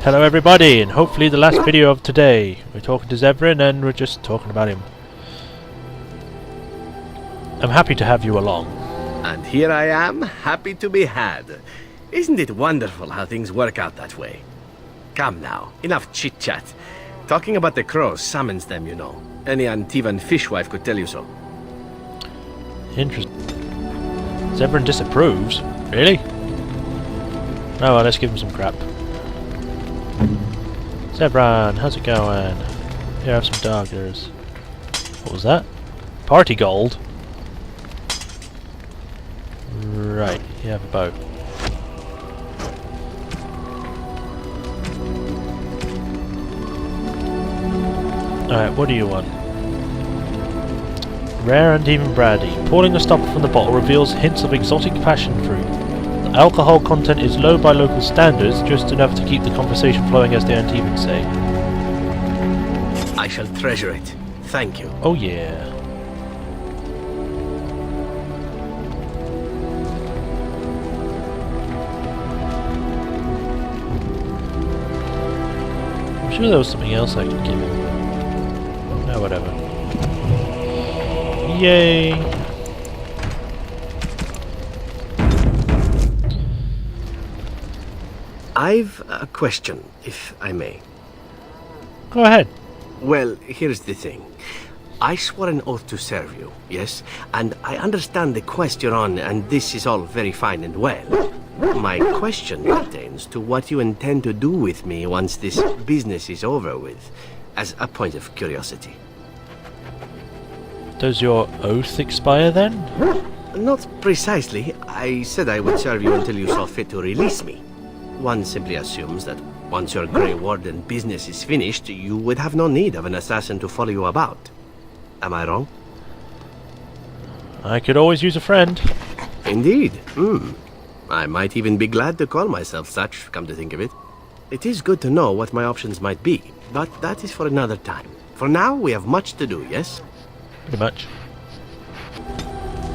Hello everybody, and hopefully the last video of today. We're talking to Zevran and we're just talking about him. I'm happy to have you along. And here I am, happy to be had. Isn't it wonderful how things work out that way? Come now, enough chit-chat. Talking about the crows summons them, you know. Any Antivan fishwife could tell you so. Interesting. Zevran disapproves? Really? Oh well, let's give him some crap. Zevran, how's it going? Here, have some doggers. What was that? Party gold? Right, you have a bow. Alright, what do you want? Rare and even brandy. Pouring a stopper from the bottle reveals hints of exotic passion fruit. The alcohol content is low by local standards, just enough to keep the conversation flowing, as the Antevans say. I shall treasure it. Thank you. Oh yeah. I'm sure there was something else I could give him. No, whatever. Yay! I've a question, if I may. Go ahead. Well, here's the thing. I swore an oath to serve you, yes? And I understand the quest you're on, and this is all very fine and well. My question pertains to what you intend to do with me once this business is over with, as a point of curiosity. Does your oath expire then? Not precisely. I said I would serve you until you saw fit to release me. One simply assumes that once your Grey Warden business is finished, you would have no need of an assassin to follow you about. Am I wrong? I could always use a friend. Indeed. I might even be glad to call myself such, come to think of it. It is good to know what my options might be, but that is for another time. For now, we have much to do, yes? Pretty much.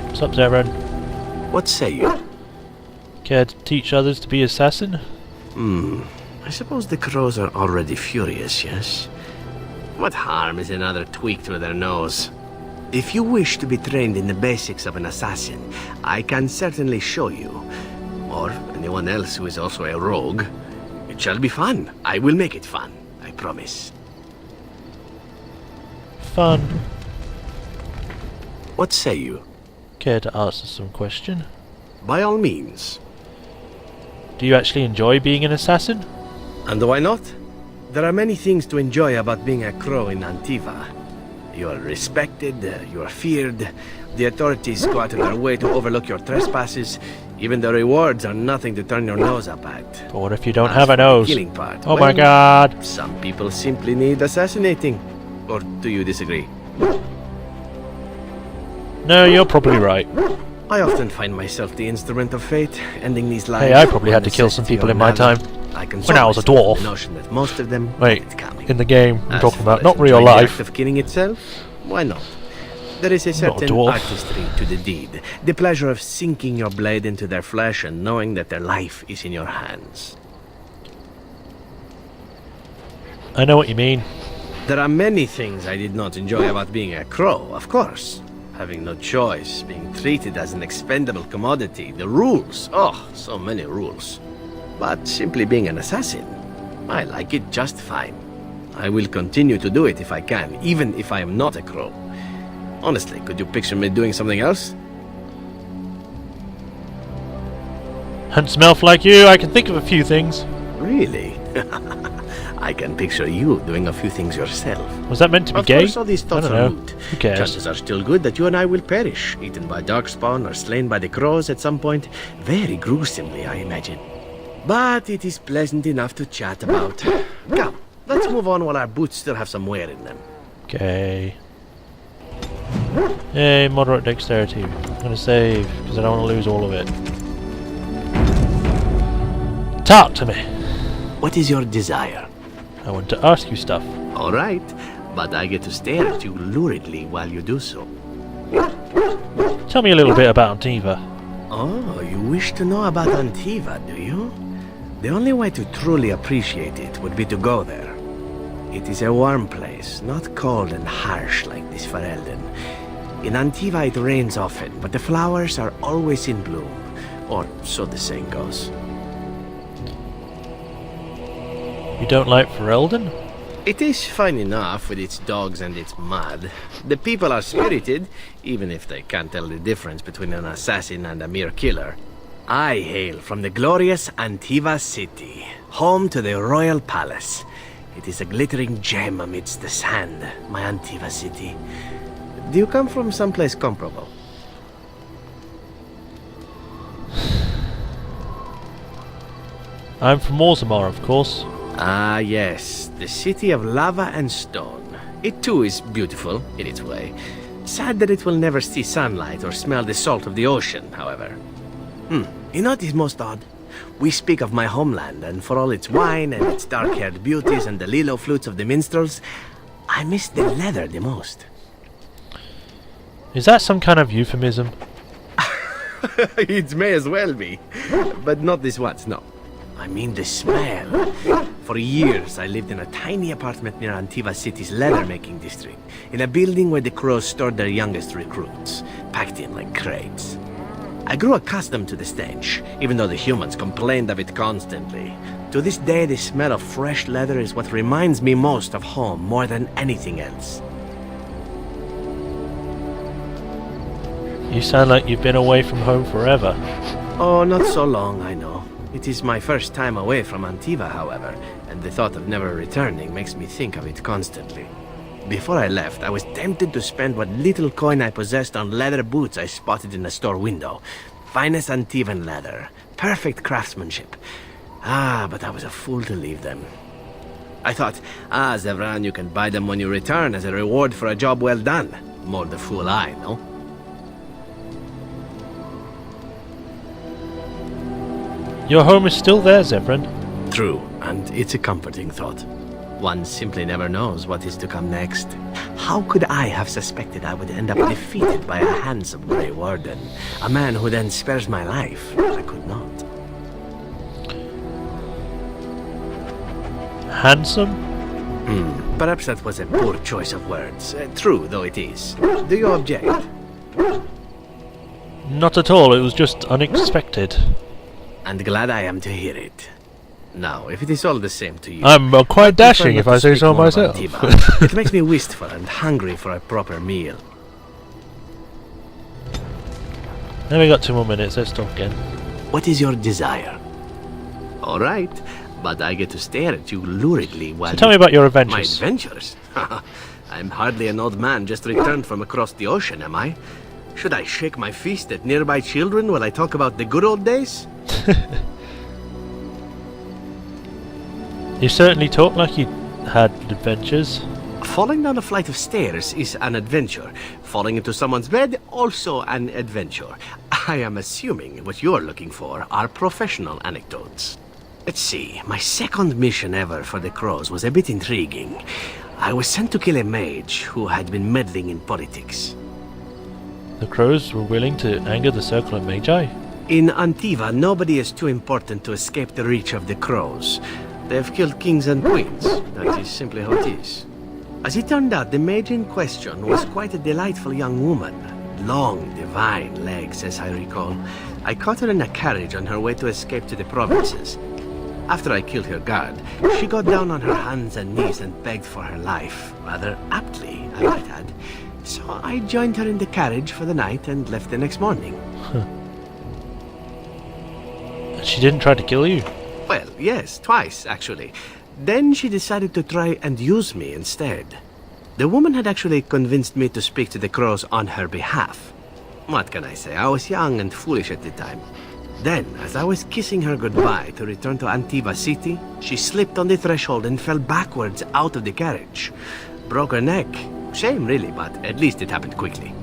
What's up, Zevran? What say you? Care to teach others to be assassin? I suppose the crows are already furious, yes? What harm is another tweak through their nose? If you wish to be trained in the basics of an assassin, I can certainly show you. Or anyone else who is also a rogue. It shall be fun. I will make it fun. I promise. Fun. What say you? Care to ask us some question? By all means. Do you actually enjoy being an assassin? And why not? There are many things to enjoy about being a crow in Antiva. You are respected, you are feared, the authorities go out of their way to overlook your trespasses, even the rewards are nothing to turn your nose up at. But what if you don't As have a for the nose? killing part, Oh well, my god! some people simply need assassinating. Or do you disagree? No, you're probably right. I often find myself the instrument of fate, ending these lives. Hey, I probably had to kill some people in my time. When I was a dwarf. The notion that most of them Wait, are coming. in the game, I'm As talking for about, not us real enjoying the life. act of killing itself? Why not? There is a certain dwarf. artistry to the deed. The pleasure of sinking your blade into their flesh and knowing that their life is in your hands. I know what you mean. There are many things I did not enjoy about being a crow, of course. Having no choice, being treated as an expendable commodity, the rules. Oh, so many rules. But simply being an assassin, I like it just fine. I will continue to do it if I can, even if I am not a crow. Honestly, could you picture me doing something else? And smell like you, I can think of a few things. Really? I can picture you doing a few things yourself. Was that meant to be Of gay? course, all these I thoughts don't are know. moot. Who cares? Chances are still good that you and I will perish, eaten by darkspawn or slain by the crows at some point. Very gruesomely, I imagine. But it is pleasant enough to chat about. Come, let's move on while our boots still have some wear in them. Okay. Hey, moderate dexterity. I'm gonna save, because I don't want to lose all of it. Talk to me! What is your desire? I want to ask you stuff. All right, but I get to stare at you luridly while you do so. Tell me a little bit about Antiva. Oh, you wish to know about Antiva, do you? The only way to truly appreciate it would be to go there. It is a warm place, not cold and harsh like this Ferelden. In Antiva it rains often, but the flowers are always in bloom. Or so the saying goes. You don't like Ferelden? It is fine enough with its dogs and its mud. The people are spirited, even if they can't tell the difference between an assassin and a mere killer. I hail from the glorious Antiva city, home to the royal palace. It is a glittering gem amidst the sand, my Antiva city. Do you come from someplace comparable? I'm from Orzammar, of course. Ah, yes, the city of lava and stone. It too is beautiful, in its way. Sad that it will never see sunlight or smell the salt of the ocean, however. You know what is most odd? We speak of my homeland, and for all its wine and its dark-haired beauties and the lilo flutes of the minstrels, I miss the leather the most. Is that some kind of euphemism? It may as well be, but not this once, no. I mean the smell. For years, I lived in a tiny apartment near Antiva City's leather-making district, in a building where the crows stored their youngest recruits, packed in like crates. I grew accustomed to the stench, even though the humans complained of it constantly. To this day, the smell of fresh leather is what reminds me most of home more than anything else. You sound like you've been away from home forever. Oh, not so long, I know. It is my first time away from Antiva, however, and the thought of never returning makes me think of it constantly. Before I left, I was tempted to spend what little coin I possessed on leather boots I spotted in a store window. Finest Antivan leather. Perfect craftsmanship. Ah, but I was a fool to leave them. I thought, Zevran, you can buy them when you return as a reward for a job well done. More the fool I, no? Your home is still there, Zevran. True, and it's a comforting thought. One simply never knows what is to come next. How could I have suspected I would end up defeated by a handsome Grey Warden? A man who then spares my life? I could not. Handsome? Perhaps that was a poor choice of words. True, though it is. Do you object? Not at all, it was just unexpected. And glad I am to hear it. Now, if it is all the same to you... I'm quite dashing if I say so myself. It makes me wistful and hungry for a proper meal. Then we got 2 more minutes, let's talk again. What is your desire? All right, but I get to stare at you luridly while... So tell me about your My adventures. adventures? I'm hardly an old man just returned from across the ocean, am I? Should I shake my fist at nearby children while I talk about the good old days? You certainly talk like you had adventures. Falling down a flight of stairs is an adventure. Falling into someone's bed, also an adventure. I am assuming what you're looking for are professional anecdotes. Let's see, my second mission ever for the Crows was a bit intriguing. I was sent to kill a mage who had been meddling in politics. The crows were willing to anger the Circle of Magi? In Antiva, nobody is too important to escape the reach of the Crows. They have killed kings and queens. That is simply how it is. As it turned out, the mage in question was quite a delightful young woman. Long, divine legs, as I recall. I caught her in a carriage on her way to escape to the provinces. After I killed her guard, she got down on her hands and knees and begged for her life. Rather aptly, I might add. So I joined her in the carriage for the night and left the next morning. She didn't try to kill you? Well, yes, twice, actually. Then she decided to try and use me instead. The woman had actually convinced me to speak to the Crows on her behalf. What can I say? I was young and foolish at the time. Then, as I was kissing her goodbye to return to Antiva City, she slipped on the threshold and fell backwards out of the carriage. Broke her neck. Shame, really, but at least it happened quickly.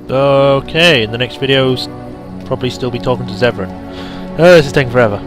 Okay, in the next video, probably still be talking to Zevran. This is taking forever.